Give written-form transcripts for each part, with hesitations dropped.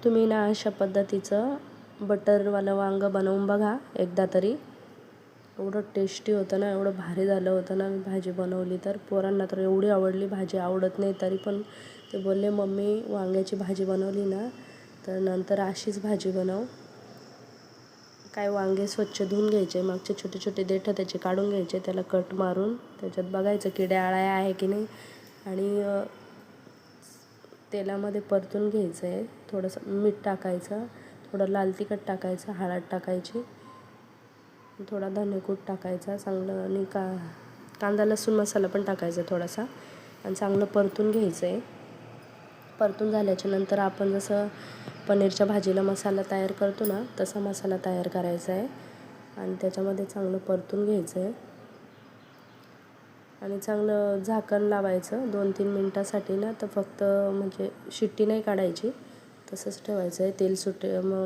तुम्ही ना अशा पद्धतीचं बटरवालं वांगं बनवून बघा एकदा तरी. एवढं टेस्टी होतं ना, एवढं भारी झालं होतं ना. मी भाजी बनवली तर पोरांना तर एवढी आवडली. भाजी आवडत नाही तरी पण ते बोलले, मम्मी वांग्याची भाजी बनवली ना तर नंतर अशीच भाजी बनव. काय वांगे स्वच्छ धुवून घ्यायचे, मागचे छोटे छोटे देठं त्याचे काढून घ्यायचे, त्याला कट मारून त्याच्यात बघायचं किड्या आळ्या आहे की नाही, आणि तेलामध्ये परतून घ्यायचं आहे. थोडंसं मीठ टाकायचं, थोडं लाल तिखट टाकायचं, हळद टाकायची, थोडा धनेकूट टाकायचा चांगलं, आणि कांदा लसूण मसाला पण टाकायचा थोडासा, आणि चांगलं परतून घ्यायचं आहे. परतून झाल्याच्या नंतर आपण जसं पनीरच्या भाजीला मसाला तयार करतो ना तसा मसाला तयार करायचा आहे, आणि त्याच्यामध्ये चांगलं परतून घ्यायचं आहे, आणि चांगलं झाकण लावायचं 2-3 मिनटासाठी ना. तर फक्त म्हणजे शिट्टी नाही काढायची, तसंच ठेवायचं आहे. तेल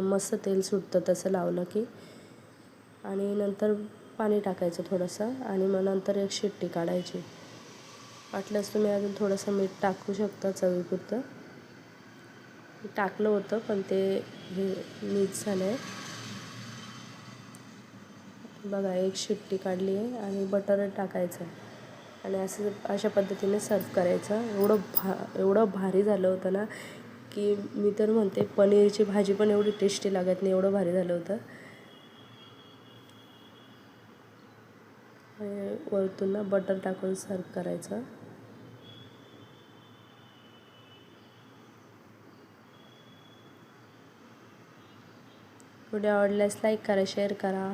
मस्त तेल सुटतं तसं लावलं की. आणि नंतर पाणी टाकायचं थोडंसं, आणि मग नंतर एक शिट्टी काढायची. वाटल्यास तुम्ही अजून थोडंसं मीठ टाकू शकता चवीपुरतं. टाकलं होतं पण ते हे मिक्स झालं आहे बघा. एक शिट्टी काढली आहे, आणि बटर टाकायचं, आणि अशा पद्धतीने सर्व करायचं. एवढं भारी झालं होतं ना की मी तर म्हणते पनीरची भाजी पण एवढी टेस्टी लागत नाही, एवढं भारी झालं होतं. वरतून ना बटर टाकून सर्व करायचं. व्हिडिओ आवडल्यास लाईक करा, शेअर करा.